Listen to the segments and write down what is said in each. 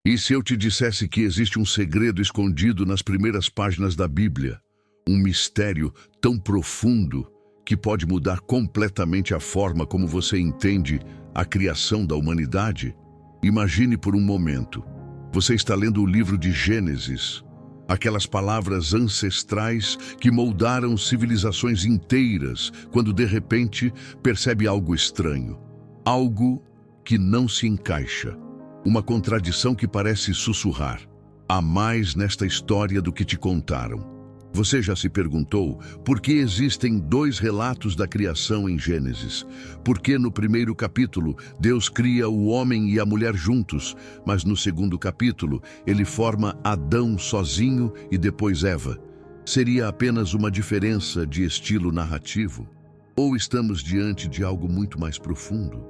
E se eu te dissesse que existe um segredo escondido nas primeiras páginas da Bíblia? Um mistério tão profundo que pode mudar completamente a forma como você entende a criação da humanidade? Imagine por um momento. Você está lendo o livro de Gênesis, aquelas palavras ancestrais que moldaram civilizações inteiras, quando de repente percebe algo estranho, algo que não se encaixa, uma contradição que parece sussurrar: há mais nesta história do que te contaram. Você já se perguntou por que existem dois relatos da criação em Gênesis? Por que no primeiro capítulo Deus cria o homem e a mulher juntos, mas no segundo capítulo ele forma Adão sozinho e depois Eva? Seria apenas uma diferença de estilo narrativo? Ou estamos diante de algo muito mais profundo?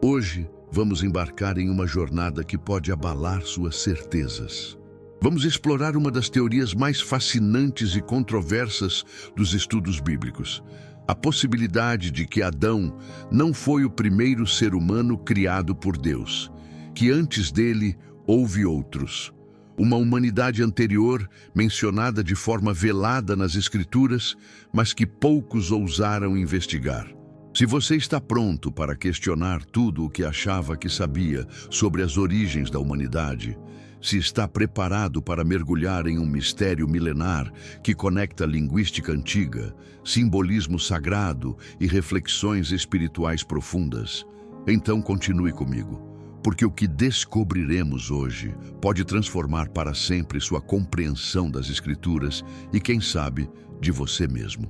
Hoje vamos embarcar em uma jornada que pode abalar suas certezas. Vamos explorar uma das teorias mais fascinantes e controversas dos estudos bíblicos: a possibilidade de que Adão não foi o primeiro ser humano criado por Deus, que antes dele houve outros. Uma humanidade anterior, mencionada de forma velada nas Escrituras, mas que poucos ousaram investigar. Se você está pronto para questionar tudo o que achava que sabia sobre as origens da humanidade, se está preparado para mergulhar em um mistério milenar que conecta linguística antiga, simbolismo sagrado e reflexões espirituais profundas, então continue comigo, porque o que descobriremos hoje pode transformar para sempre sua compreensão das Escrituras e, quem sabe, de você mesmo.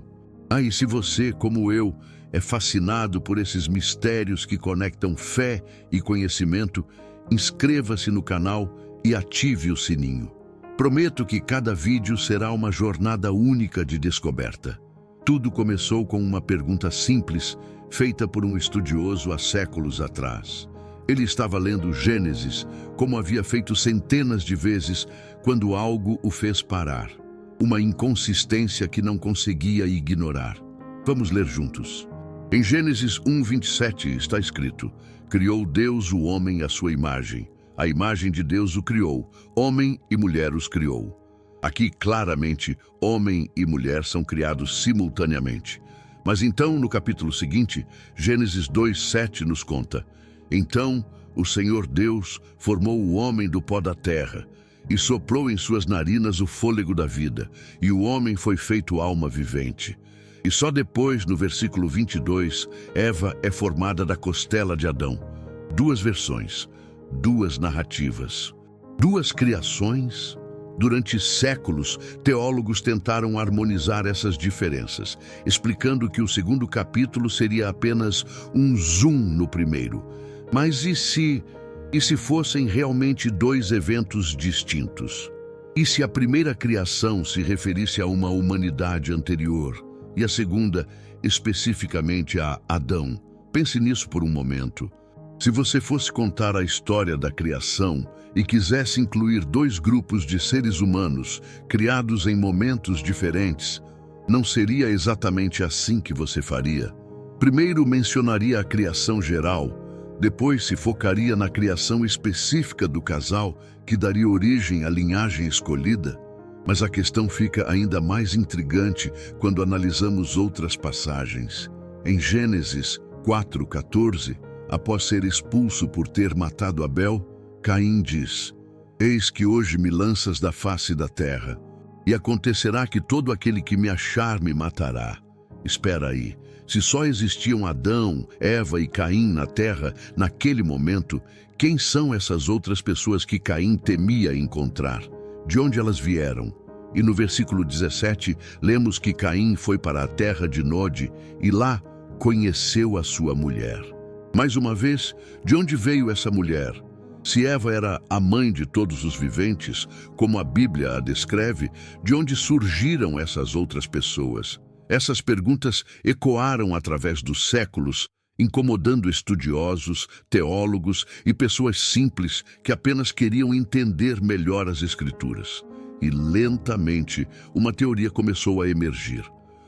E se você, como eu, é fascinado por esses mistérios que conectam fé e conhecimento, inscreva-se no canal e ative o sininho. Prometo que cada vídeo será uma jornada única de descoberta. Tudo começou com uma pergunta simples, feita por um estudioso há séculos atrás. Ele estava lendo Gênesis, como havia feito centenas de vezes, quando algo o fez parar. Uma inconsistência que não conseguia ignorar. Vamos ler juntos. Em Gênesis 1:27 está escrito: criou Deus o homem à sua imagem. A imagem de Deus o criou, homem e mulher os criou. Aqui, claramente, homem e mulher são criados simultaneamente. Mas então, no capítulo seguinte, Gênesis 2:7 nos conta: então o Senhor Deus formou o homem do pó da terra e soprou em suas narinas o fôlego da vida, e o homem foi feito alma vivente. E só depois, no versículo 22, Eva é formada da costela de Adão. Duas versões, duas narrativas, duas criações. Durante séculos, teólogos tentaram harmonizar essas diferenças, explicando que o segundo capítulo seria apenas um zoom no primeiro. Mas e se fossem realmente dois eventos distintos? E se a primeira criação se referisse a uma humanidade anterior e a segunda especificamente a Adão? Pense nisso por um momento. Se você fosse contar a história da criação e quisesse incluir dois grupos de seres humanos criados em momentos diferentes, não seria exatamente assim que você faria? Primeiro mencionaria a criação geral, depois se focaria na criação específica do casal que daria origem à linhagem escolhida. Mas a questão fica ainda mais intrigante quando analisamos outras passagens. Em Gênesis 4:14, após ser expulso por ter matado Abel, Caim diz: eis que hoje me lanças da face da terra, e acontecerá que todo aquele que me achar me matará. Espera aí, se só existiam Adão, Eva e Caim na terra naquele momento, quem são essas outras pessoas que Caim temia encontrar? De onde elas vieram? E no versículo 17, lemos que Caim foi para a terra de Nod e lá conheceu a sua mulher. Mais uma vez, de onde veio essa mulher? Se Eva era a mãe de todos os viventes, como a Bíblia a descreve, de onde surgiram essas outras pessoas? Essas perguntas ecoaram através dos séculos, incomodando estudiosos, teólogos e pessoas simples que apenas queriam entender melhor as Escrituras. E lentamente, uma teoria começou a emergir.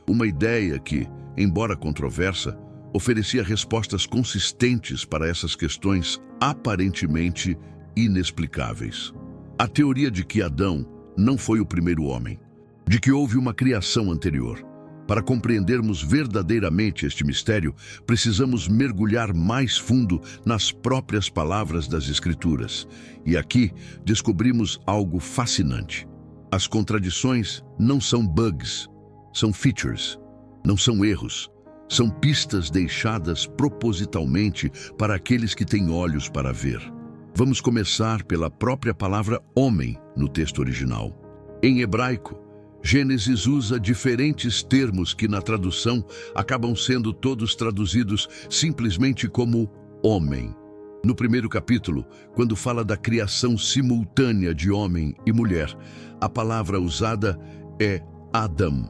Uma ideia que, embora controversa, oferecia respostas consistentes para essas questões aparentemente inexplicáveis. A teoria de que Adão não foi o primeiro homem, de que houve uma criação anterior. Para compreendermos verdadeiramente este mistério, precisamos mergulhar mais fundo nas próprias palavras das Escrituras. E aqui descobrimos algo fascinante. As contradições não são bugs, são features, não são erros. São pistas deixadas propositalmente para aqueles que têm olhos para ver. Vamos começar pela própria palavra homem no texto original. Em hebraico, Gênesis usa diferentes termos que na tradução acabam sendo todos traduzidos simplesmente como homem. No primeiro capítulo, quando fala da criação simultânea de homem e mulher, a palavra usada é Adam,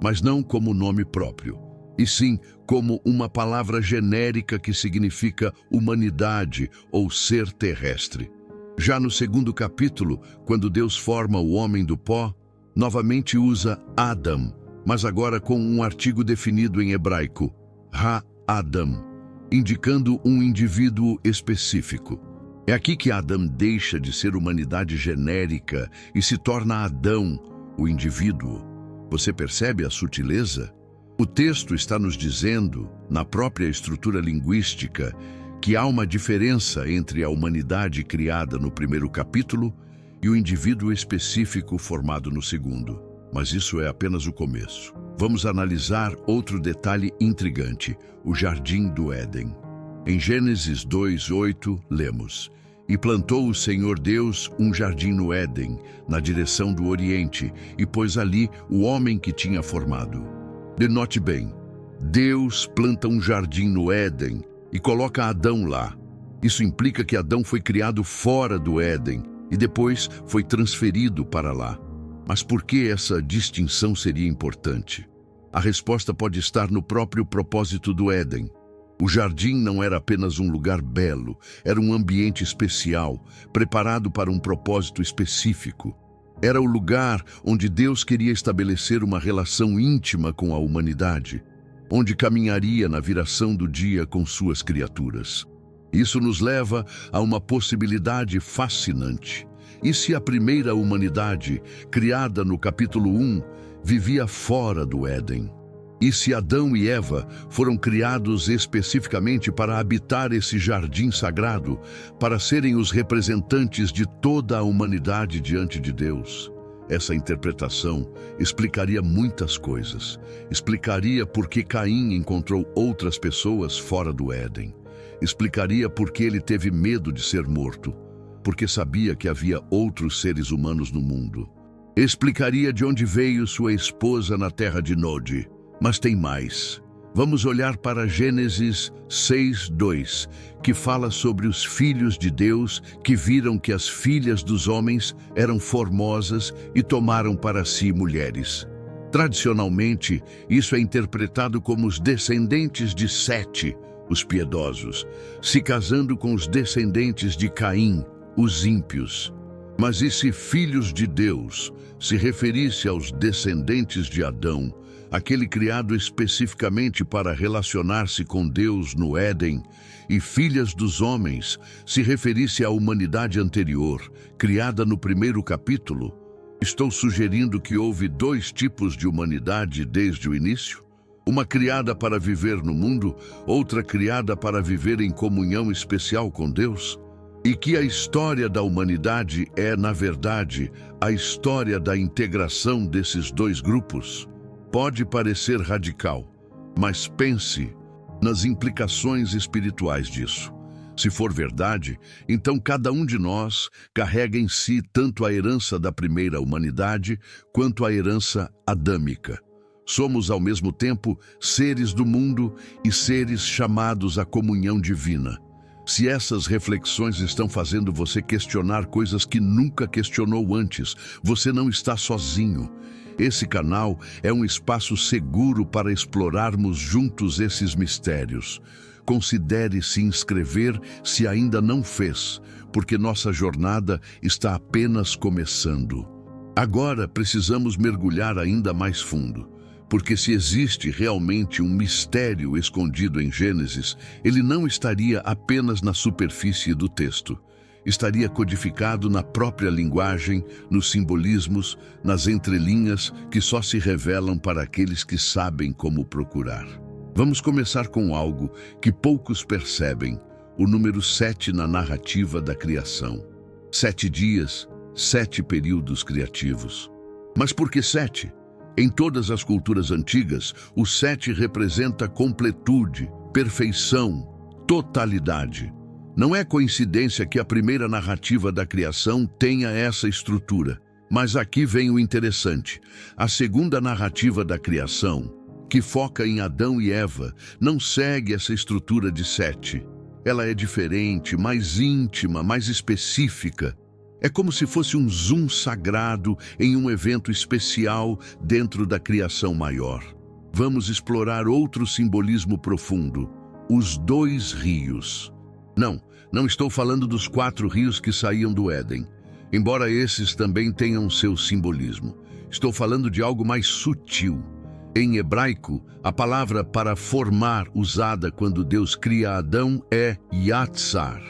mas não como nome próprio, e sim como uma palavra genérica que significa humanidade ou ser terrestre. Já no segundo capítulo, quando Deus forma o homem do pó, novamente usa Adam, mas agora com um artigo definido em hebraico, Ha-Adam, indicando um indivíduo específico. É aqui que Adam deixa de ser humanidade genérica e se torna Adão, o indivíduo. Você percebe a sutileza? O texto está nos dizendo, na própria estrutura linguística, que há uma diferença entre a humanidade criada no primeiro capítulo e o indivíduo específico formado no segundo. Mas isso é apenas o começo. Vamos analisar outro detalhe intrigante, o Jardim do Éden. Em Gênesis 2:8, lemos: "E plantou o Senhor Deus um jardim no Éden, na direção do Oriente, e pôs ali o homem que tinha formado." Denote bem, Deus planta um jardim no Éden e coloca Adão lá. Isso implica que Adão foi criado fora do Éden e depois foi transferido para lá. Mas por que essa distinção seria importante? A resposta pode estar no próprio propósito do Éden. O jardim não era apenas um lugar belo, era um ambiente especial, preparado para um propósito específico. Era o lugar onde Deus queria estabelecer uma relação íntima com a humanidade, onde caminharia na viração do dia com suas criaturas. Isso nos leva a uma possibilidade fascinante. E se a primeira humanidade, criada no capítulo 1, vivia fora do Éden? E se Adão e Eva foram criados especificamente para habitar esse jardim sagrado, para serem os representantes de toda a humanidade diante de Deus? Essa interpretação explicaria muitas coisas. Explicaria por que Caim encontrou outras pessoas fora do Éden. Explicaria por que ele teve medo de ser morto, porque sabia que havia outros seres humanos no mundo. Explicaria de onde veio sua esposa na terra de Nod. Mas tem mais. Vamos olhar para Gênesis 6:2, que fala sobre os filhos de Deus que viram que as filhas dos homens eram formosas e tomaram para si mulheres. Tradicionalmente, isso é interpretado como os descendentes de Sete, os piedosos, se casando com os descendentes de Caim, os ímpios. Mas e se filhos de Deus se referisse aos descendentes de Adão, aquele criado especificamente para relacionar-se com Deus no Éden, e filhas dos homens se referisse à humanidade anterior, criada no primeiro capítulo? Estou sugerindo que houve dois tipos de humanidade desde o início? Uma criada para viver no mundo, outra criada para viver em comunhão especial com Deus? E que a história da humanidade é, na verdade, a história da integração desses dois grupos? Pode parecer radical, mas pense nas implicações espirituais disso. Se for verdade, então cada um de nós carrega em si tanto a herança da primeira humanidade quanto a herança adâmica. Somos, ao mesmo tempo, seres do mundo e seres chamados à comunhão divina. Se essas reflexões estão fazendo você questionar coisas que nunca questionou antes, você não está sozinho. Esse canal é um espaço seguro para explorarmos juntos esses mistérios. Considere se inscrever se ainda não fez, porque nossa jornada está apenas começando. Agora precisamos mergulhar ainda mais fundo, porque se existe realmente um mistério escondido em Gênesis, ele não estaria apenas na superfície do texto. estaria codificado na própria linguagem, nos simbolismos, nas entrelinhas que só se revelam para aqueles que sabem como procurar. Vamos começar com algo que poucos percebem: o número 7 na narrativa da criação. 7 dias, 7 períodos criativos. Mas por que 7? Em todas as culturas antigas, o 7 representa completude, perfeição, totalidade. Não é coincidência que a primeira narrativa da criação tenha essa estrutura. Mas aqui vem o interessante. A segunda narrativa da criação, que foca em Adão e Eva, não segue essa estrutura de 7. Ela é diferente, mais íntima, mais específica. É como se fosse um zoom sagrado em um evento especial dentro da criação maior. Vamos explorar outro simbolismo profundo: os 2 rios. Não estou falando dos 4 rios que saíam do Éden, embora esses também tenham seu simbolismo. Estou falando de algo mais sutil. Em hebraico, a palavra para formar usada quando Deus cria Adão é yatsar,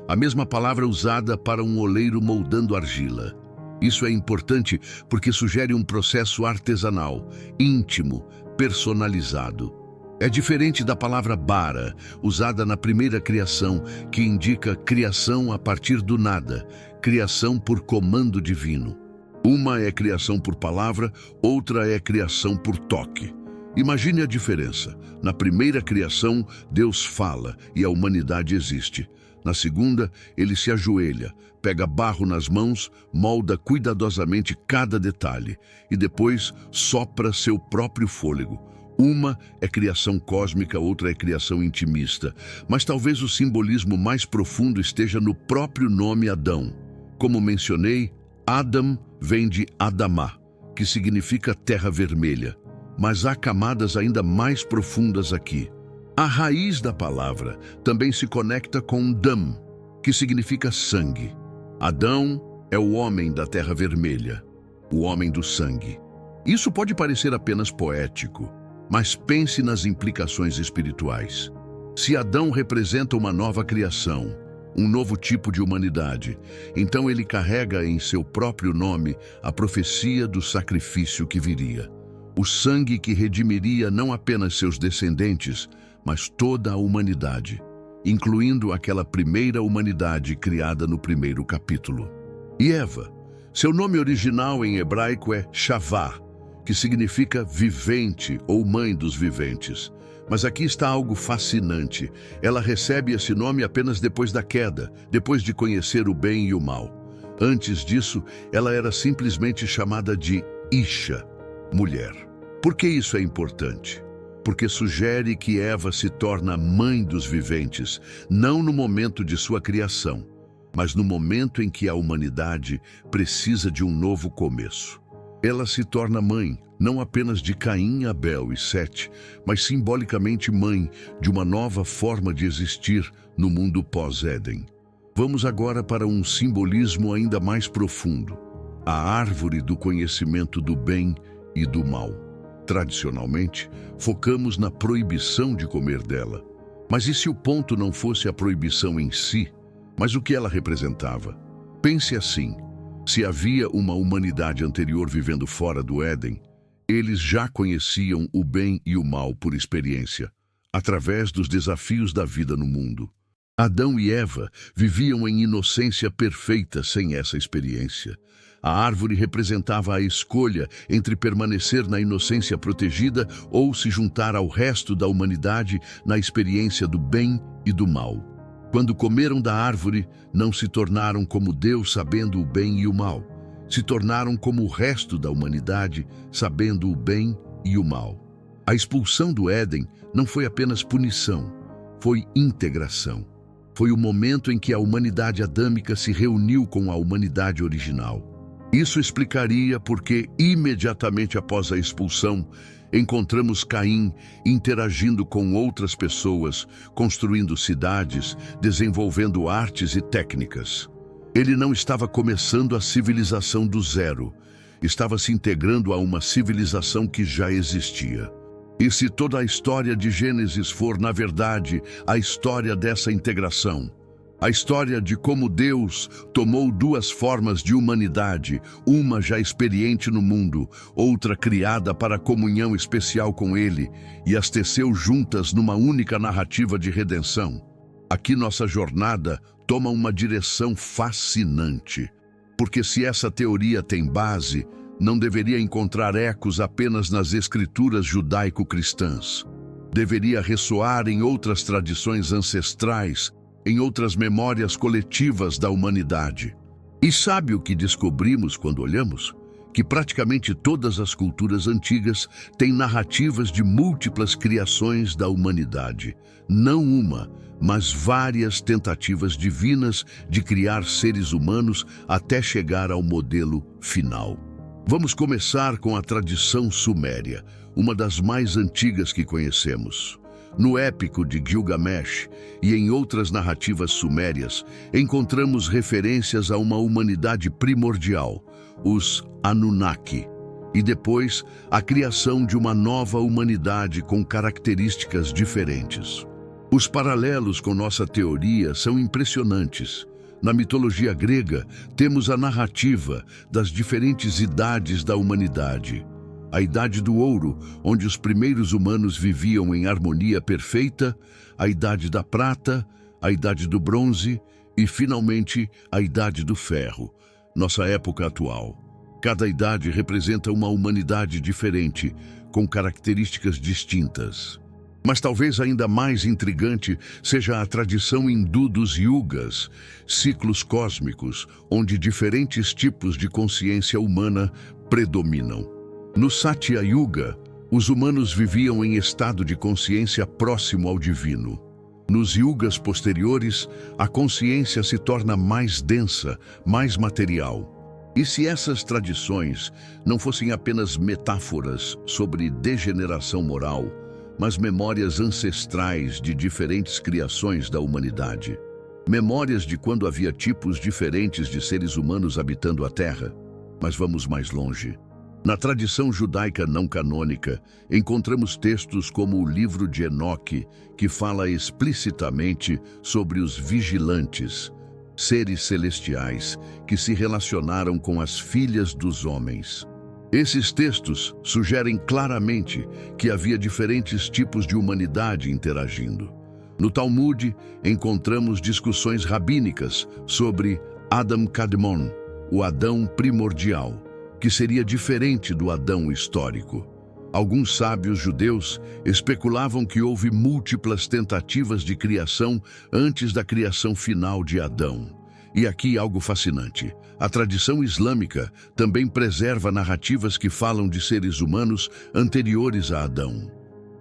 a mesma palavra usada para um oleiro moldando argila. Isso é importante porque sugere um processo artesanal, íntimo, personalizado. É diferente da palavra bara, usada na primeira criação, que indica criação a partir do nada, criação por comando divino. Uma é criação por palavra, outra é criação por toque. Imagine a diferença. Na primeira criação, Deus fala e a humanidade existe. Na segunda, ele se ajoelha, pega barro nas mãos, molda cuidadosamente cada detalhe e depois sopra seu próprio fôlego. Uma é criação cósmica, outra é criação intimista. Mas talvez o simbolismo mais profundo esteja no próprio nome Adão. Como mencionei, Adam vem de Adamá, que significa terra vermelha. Mas há camadas ainda mais profundas aqui. A raiz da palavra também se conecta com Dam, que significa sangue. Adão é o homem da terra vermelha, o homem do sangue. Isso pode parecer apenas poético, mas pense nas implicações espirituais. Se Adão representa uma nova criação, um novo tipo de humanidade, então ele carrega em seu próprio nome a profecia do sacrifício que viria. O sangue que redimiria não apenas seus descendentes, mas toda a humanidade, incluindo aquela primeira humanidade criada no primeiro capítulo. E Eva, seu nome original em hebraico é Shavá, que significa vivente ou mãe dos viventes. Mas aqui está algo fascinante. Ela recebe esse nome apenas depois da queda, depois de conhecer o bem e o mal. Antes disso, ela era simplesmente chamada de Isha, mulher. Por que isso é importante? Porque sugere que Eva se torna mãe dos viventes, não no momento de sua criação, mas no momento em que a humanidade precisa de um novo começo. Ela se torna mãe, não apenas de Caim, Abel e Sete, mas simbolicamente mãe de uma nova forma de existir no mundo pós-Éden. Vamos agora para um simbolismo ainda mais profundo: a árvore do conhecimento do bem e do mal. Tradicionalmente, focamos na proibição de comer dela. Mas e se o ponto não fosse a proibição em si, mas o que ela representava? Pense assim: se havia uma humanidade anterior vivendo fora do Éden, eles já conheciam o bem e o mal por experiência, através dos desafios da vida no mundo. Adão e Eva viviam em inocência perfeita sem essa experiência. A árvore representava a escolha entre permanecer na inocência protegida ou se juntar ao resto da humanidade na experiência do bem e do mal. Quando comeram da árvore, não se tornaram como Deus sabendo o bem e o mal. Se tornaram como o resto da humanidade, sabendo o bem e o mal. A expulsão do Éden não foi apenas punição, foi integração. Foi o momento em que a humanidade adâmica se reuniu com a humanidade original. Isso explicaria porque, imediatamente após a expulsão, encontramos Caim interagindo com outras pessoas, construindo cidades, desenvolvendo artes e técnicas. Ele não estava começando a civilização do zero, estava se integrando a uma civilização que já existia. E se toda a história de Gênesis for, na verdade, a história dessa integração, A história de como Deus tomou duas formas de humanidade, uma já experiente no mundo, outra criada para comunhão especial com Ele, e as teceu juntas numa única narrativa de redenção. Aqui nossa jornada toma uma direção fascinante, porque se essa teoria tem base, não deveria encontrar ecos apenas nas escrituras judaico-cristãs. Deveria ressoar em outras tradições ancestrais, em outras memórias coletivas da humanidade. E sabe o que descobrimos quando olhamos? Que praticamente todas as culturas antigas têm narrativas de múltiplas criações da humanidade. Não uma, mas várias tentativas divinas de criar seres humanos até chegar ao modelo final. Vamos começar com a tradição suméria, uma das mais antigas que conhecemos. No épico de Gilgamesh e em outras narrativas sumérias, encontramos referências a uma humanidade primordial, os Anunnaki, e depois a criação de uma nova humanidade com características diferentes. Os paralelos com nossa teoria são impressionantes. Na mitologia grega, temos a narrativa das diferentes idades da humanidade. A Idade do Ouro, onde os primeiros humanos viviam em harmonia perfeita, a Idade da Prata, a Idade do Bronze e, finalmente, a Idade do Ferro, nossa época atual. Cada idade representa uma humanidade diferente, com características distintas. Mas talvez ainda mais intrigante seja a tradição hindu dos yugas, ciclos cósmicos, onde diferentes tipos de consciência humana predominam. No Satya Yuga, os humanos viviam em estado de consciência próximo ao divino. Nos yugas posteriores, a consciência se torna mais densa, mais material. E se essas tradições não fossem apenas metáforas sobre degeneração moral, mas memórias ancestrais de diferentes criações da humanidade? Memórias de quando havia tipos diferentes de seres humanos habitando a Terra. Mas vamos mais longe. Na tradição judaica não canônica, encontramos textos como o livro de Enoque, que fala explicitamente sobre os vigilantes, seres celestiais que se relacionaram com as filhas dos homens. Esses textos sugerem claramente que havia diferentes tipos de humanidade interagindo. No Talmud, encontramos discussões rabínicas sobre Adam Kadmon, o Adão primordial, que seria diferente do Adão histórico. Alguns sábios judeus especulavam que houve múltiplas tentativas de criação antes da criação final de Adão. E aqui algo fascinante. A tradição islâmica também preserva narrativas que falam de seres humanos anteriores a Adão.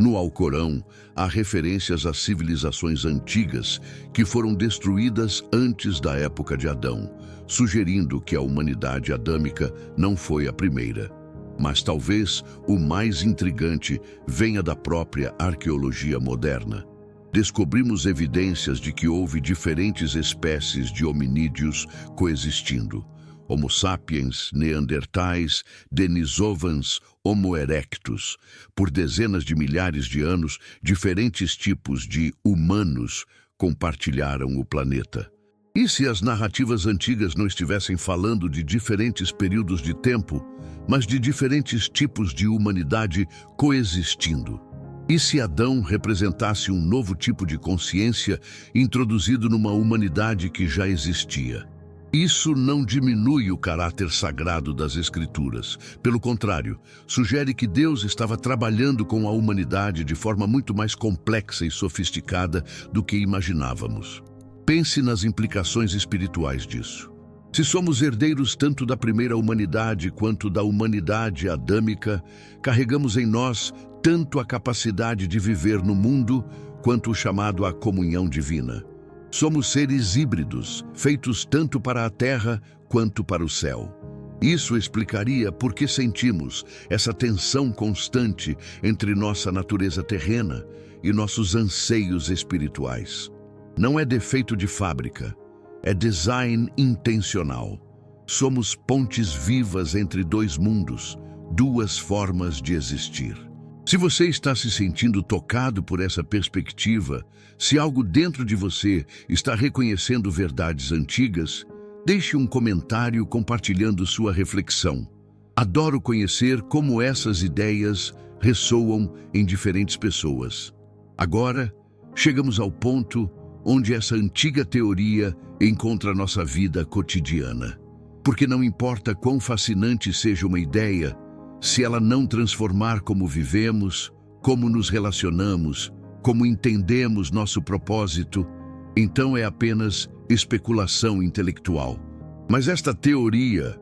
No Alcorão, há referências a civilizações antigas que foram destruídas antes da época de Adão, sugerindo que a humanidade adâmica não foi a primeira. Mas talvez o mais intrigante venha da própria arqueologia moderna. Descobrimos evidências de que houve diferentes espécies de hominídeos coexistindo. Homo sapiens, neandertais, denisovans, Homo erectus. Por dezenas de milhares de anos, diferentes tipos de humanos compartilharam o planeta. E se as narrativas antigas não estivessem falando de diferentes períodos de tempo, mas de diferentes tipos de humanidade coexistindo? E se Adão representasse um novo tipo de consciência introduzido numa humanidade que já existia? Isso não diminui o caráter sagrado das Escrituras. Pelo contrário, sugere que Deus estava trabalhando com a humanidade de forma muito mais complexa e sofisticada do que imaginávamos. Pense nas implicações espirituais disso. Se somos herdeiros tanto da primeira humanidade quanto da humanidade adâmica, carregamos em nós tanto a capacidade de viver no mundo quanto o chamado à comunhão divina. Somos seres híbridos, feitos tanto para a terra quanto para o céu. Isso explicaria por que sentimos essa tensão constante entre nossa natureza terrena e nossos anseios espirituais. Não é defeito de fábrica, é design intencional. Somos pontes vivas entre dois mundos, duas formas de existir. Se você está se sentindo tocado por essa perspectiva, se algo dentro de você está reconhecendo verdades antigas, deixe um comentário compartilhando sua reflexão. Adoro conhecer como essas ideias ressoam em diferentes pessoas. Agora, chegamos ao ponto onde essa antiga teoria encontra nossa vida cotidiana. Porque não importa quão fascinante seja uma ideia, se ela não transformar como vivemos, como nos relacionamos, como entendemos nosso propósito, então é apenas especulação intelectual. Mas esta teoria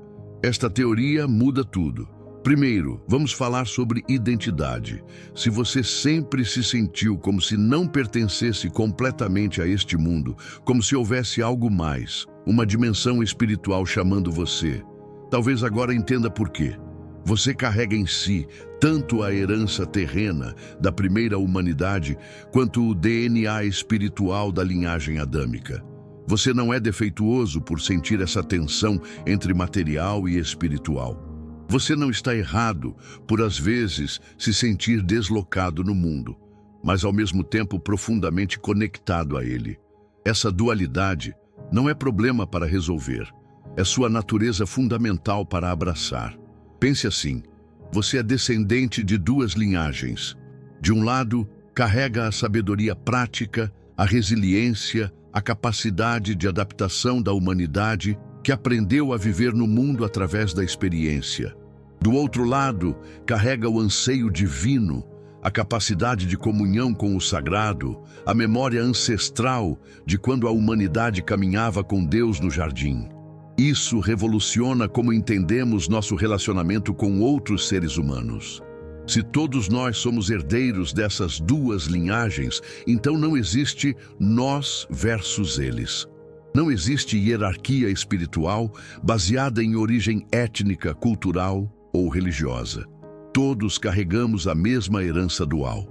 muda tudo. Primeiro, vamos falar sobre identidade. Se você sempre se sentiu como se não pertencesse completamente a este mundo, como se houvesse algo mais, uma dimensão espiritual chamando você, talvez agora entenda por quê. Você carrega em si tanto a herança terrena da primeira humanidade, quanto o DNA espiritual da linhagem adâmica. Você não é defeituoso por sentir essa tensão entre material e espiritual. Você não está errado por, às vezes, se sentir deslocado no mundo, mas ao mesmo tempo profundamente conectado a ele. Essa dualidade não é problema para resolver, é sua natureza fundamental para abraçar. Pense assim, você é descendente de duas linhagens. De um lado, carrega a sabedoria prática, a resiliência, a capacidade de adaptação da humanidade que aprendeu a viver no mundo através da experiência. Do outro lado, carrega o anseio divino, a capacidade de comunhão com o sagrado, a memória ancestral de quando a humanidade caminhava com Deus no jardim. Isso revoluciona como entendemos nosso relacionamento com outros seres humanos. Se todos nós somos herdeiros dessas duas linhagens, então não existe nós versus eles. Não existe hierarquia espiritual baseada em origem étnica, cultural ou religiosa. Todos carregamos a mesma herança dual.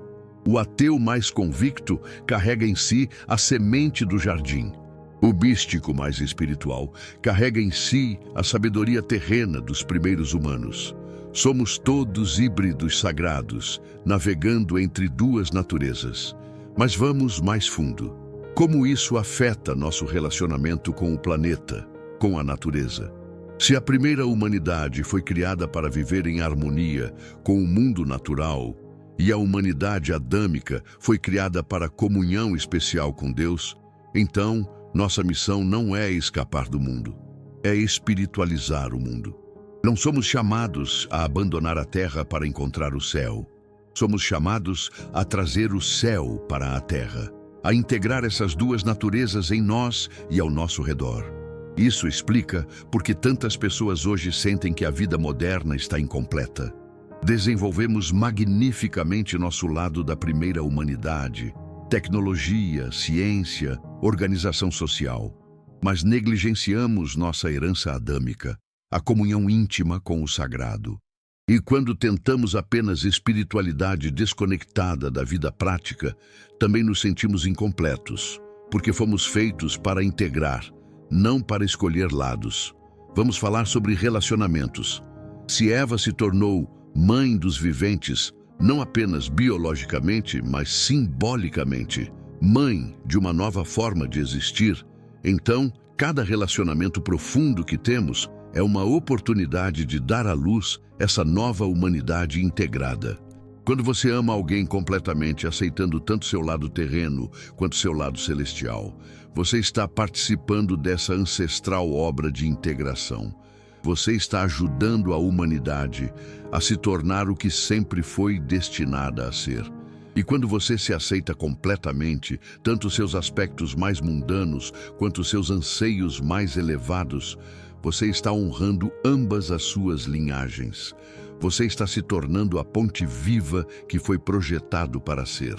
O ateu mais convicto carrega em si a semente do jardim. O místico mais espiritual carrega em si a sabedoria terrena dos primeiros humanos. Somos todos híbridos sagrados, navegando entre duas naturezas. Mas vamos mais fundo. Como isso afeta nosso relacionamento com o planeta, com a natureza? Se a primeira humanidade foi criada para viver em harmonia com o mundo natural, e a humanidade adâmica foi criada para comunhão especial com Deus, então nossa missão não é escapar do mundo, é espiritualizar o mundo. Não somos chamados a abandonar a terra para encontrar o céu. Somos chamados a trazer o céu para a terra, a integrar essas duas naturezas em nós e ao nosso redor. Isso explica por que tantas pessoas hoje sentem que a vida moderna está incompleta. Desenvolvemos magnificamente nosso lado da primeira humanidade, tecnologia, ciência, organização social, mas negligenciamos nossa herança adâmica, a comunhão íntima com o sagrado. E quando tentamos apenas espiritualidade desconectada da vida prática, também nos sentimos incompletos, porque fomos feitos para integrar, não para escolher lados. Vamos falar sobre relacionamentos. Se Eva se tornou mãe dos viventes, não apenas biologicamente, mas simbolicamente, mãe de uma nova forma de existir, então cada relacionamento profundo que temos é uma oportunidade de dar à luz essa nova humanidade integrada. Quando você ama alguém completamente, aceitando tanto seu lado terreno quanto seu lado celestial, você está participando dessa ancestral obra de integração. Você está ajudando a humanidade a se tornar o que sempre foi destinada a ser. E quando você se aceita completamente, tanto seus aspectos mais mundanos quanto seus anseios mais elevados, você está honrando ambas as suas linhagens. Você está se tornando a ponte viva que foi projetado para ser.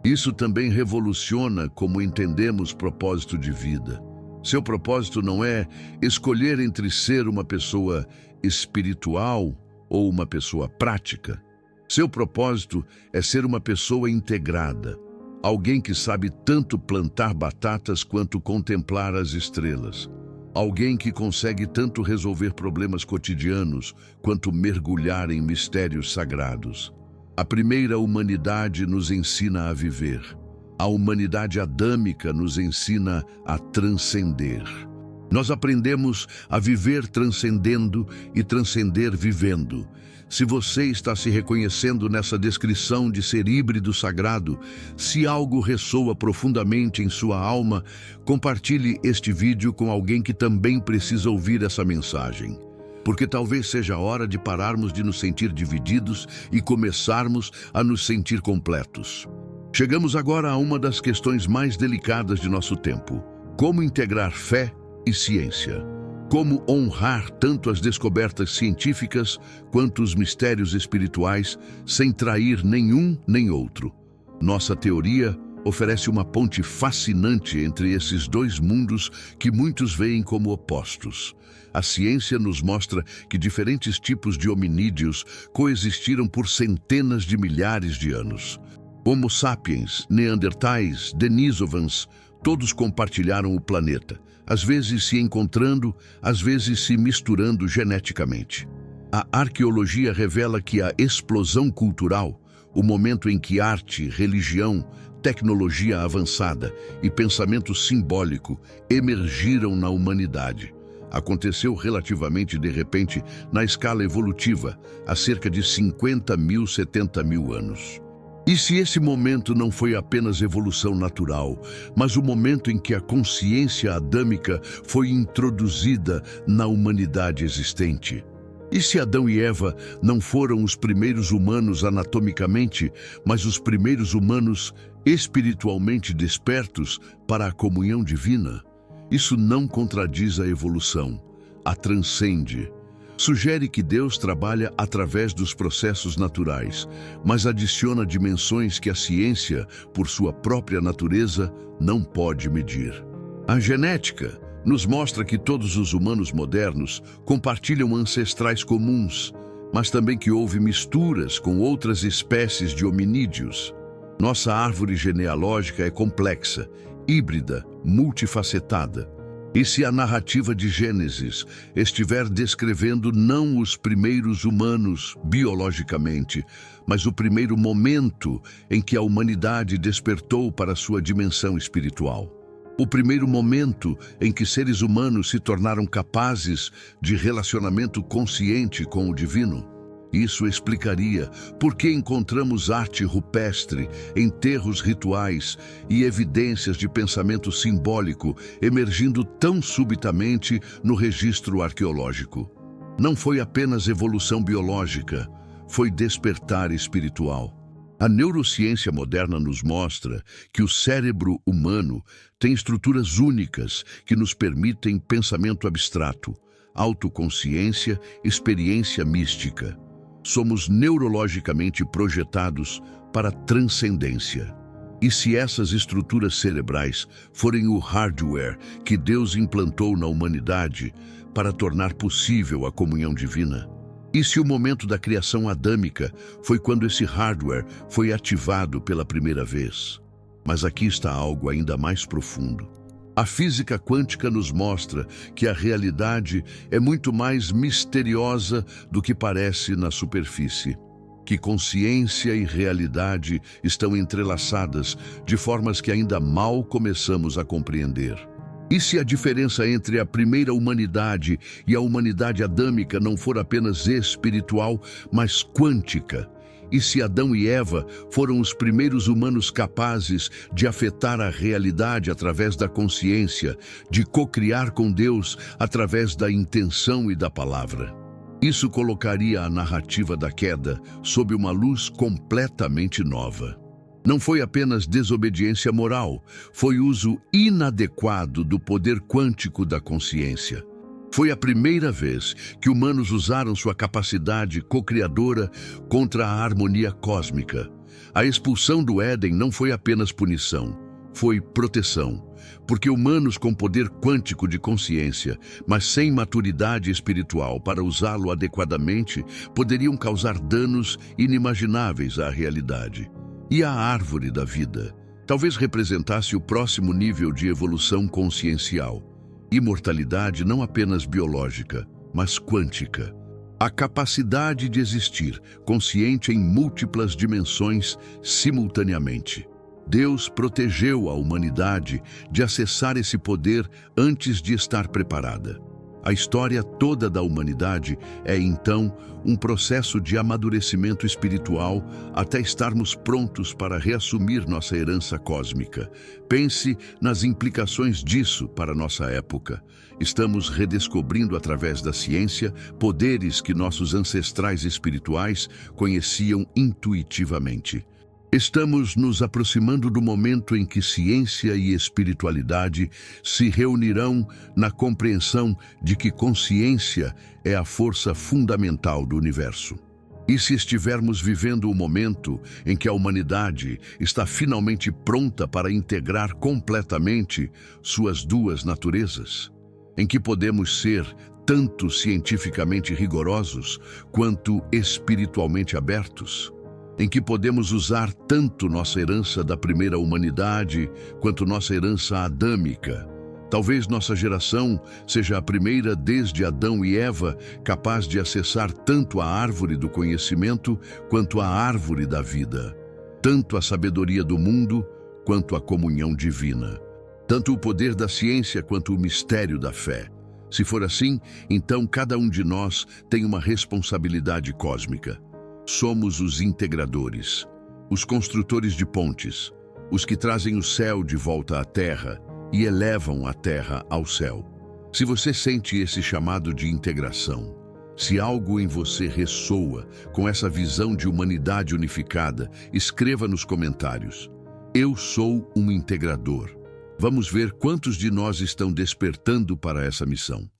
Isso também revoluciona como entendemos propósito de vida. Seu propósito não é escolher entre ser uma pessoa espiritual ou uma pessoa prática. Seu propósito é ser uma pessoa integrada, alguém que sabe tanto plantar batatas quanto contemplar as estrelas. Alguém que consegue tanto resolver problemas cotidianos quanto mergulhar em mistérios sagrados. A primeira humanidade nos ensina a viver. A humanidade adâmica nos ensina a transcender. Nós aprendemos a viver transcendendo e transcender vivendo. Se você está se reconhecendo nessa descrição de ser híbrido sagrado, se algo ressoa profundamente em sua alma, compartilhe este vídeo com alguém que também precisa ouvir essa mensagem. Porque talvez seja a hora de pararmos de nos sentir divididos e começarmos a nos sentir completos. Chegamos agora a uma das questões mais delicadas de nosso tempo: como integrar fé e ciência. Como honrar tanto as descobertas científicas quanto os mistérios espirituais sem trair nenhum nem outro. Nossa teoria oferece uma ponte fascinante entre esses dois mundos que muitos veem como opostos. A ciência nos mostra que diferentes tipos de hominídeos coexistiram por centenas de milhares de anos. Homo sapiens, neandertais, denisovans, todos compartilharam o planeta, às vezes se encontrando, às vezes se misturando geneticamente. A arqueologia revela que a explosão cultural, o momento em que arte, religião, tecnologia avançada e pensamento simbólico emergiram na humanidade, aconteceu relativamente de repente na escala evolutiva, há cerca de 50.000, 70.000 anos. E se esse momento não foi apenas evolução natural, mas o momento em que a consciência adâmica foi introduzida na humanidade existente? E se Adão e Eva não foram os primeiros humanos anatomicamente, mas os primeiros humanos espiritualmente despertos para a comunhão divina? Isso não contradiz a evolução, a transcende. Sugere que Deus trabalha através dos processos naturais, mas adiciona dimensões que a ciência, por sua própria natureza, não pode medir. A genética nos mostra que todos os humanos modernos compartilham ancestrais comuns, mas também que houve misturas com outras espécies de hominídeos. Nossa árvore genealógica é complexa, híbrida, multifacetada. E se a narrativa de Gênesis estiver descrevendo não os primeiros humanos biologicamente, mas o primeiro momento em que a humanidade despertou para sua dimensão espiritual. O primeiro momento em que seres humanos se tornaram capazes de relacionamento consciente com o divino. Isso explicaria por que encontramos arte rupestre, enterros rituais e evidências de pensamento simbólico emergindo tão subitamente no registro arqueológico. Não foi apenas evolução biológica, foi despertar espiritual. A neurociência moderna nos mostra que o cérebro humano tem estruturas únicas que nos permitem pensamento abstrato, autoconsciência, experiência mística. Somos neurologicamente projetados para a transcendência. E se essas estruturas cerebrais forem o hardware que Deus implantou na humanidade para tornar possível a comunhão divina? E se o momento da criação adâmica foi quando esse hardware foi ativado pela primeira vez? Mas aqui está algo ainda mais profundo. A física quântica nos mostra que a realidade é muito mais misteriosa do que parece na superfície. Que consciência e realidade estão entrelaçadas de formas que ainda mal começamos a compreender. E se a diferença entre a primeira humanidade e a humanidade adâmica não for apenas espiritual, mas quântica? E se Adão e Eva foram os primeiros humanos capazes de afetar a realidade através da consciência, de cocriar com Deus através da intenção e da palavra? Isso colocaria a narrativa da queda sob uma luz completamente nova. Não foi apenas desobediência moral, foi uso inadequado do poder quântico da consciência. Foi a primeira vez que humanos usaram sua capacidade cocriadora contra a harmonia cósmica. A expulsão do Éden não foi apenas punição, foi proteção. Porque humanos com poder quântico de consciência, mas sem maturidade espiritual para usá-lo adequadamente, poderiam causar danos inimagináveis à realidade. E a árvore da vida talvez representasse o próximo nível de evolução consciencial. Imortalidade não apenas biológica, mas quântica. A capacidade de existir, consciente em múltiplas dimensões simultaneamente. Deus protegeu a humanidade de acessar esse poder antes de estar preparada. A história toda da humanidade é, então, um processo de amadurecimento espiritual até estarmos prontos para reassumir nossa herança cósmica. Pense nas implicações disso para nossa época. Estamos redescobrindo através da ciência poderes que nossos ancestrais espirituais conheciam intuitivamente. Estamos nos aproximando do momento em que ciência e espiritualidade se reunirão na compreensão de que consciência é a força fundamental do universo. E se estivermos vivendo o momento em que a humanidade está finalmente pronta para integrar completamente suas duas naturezas, em que podemos ser tanto cientificamente rigorosos quanto espiritualmente abertos, em que podemos usar tanto nossa herança da primeira humanidade quanto nossa herança adâmica. Talvez nossa geração seja a primeira desde Adão e Eva capaz de acessar tanto a árvore do conhecimento quanto a árvore da vida, tanto a sabedoria do mundo quanto a comunhão divina, tanto o poder da ciência quanto o mistério da fé. Se for assim, então cada um de nós tem uma responsabilidade cósmica. Somos os integradores, os construtores de pontes, os que trazem o céu de volta à terra e elevam a terra ao céu. Se você sente esse chamado de integração, se algo em você ressoa com essa visão de humanidade unificada, escreva nos comentários: eu sou um integrador. Vamos ver quantos de nós estão despertando para essa missão.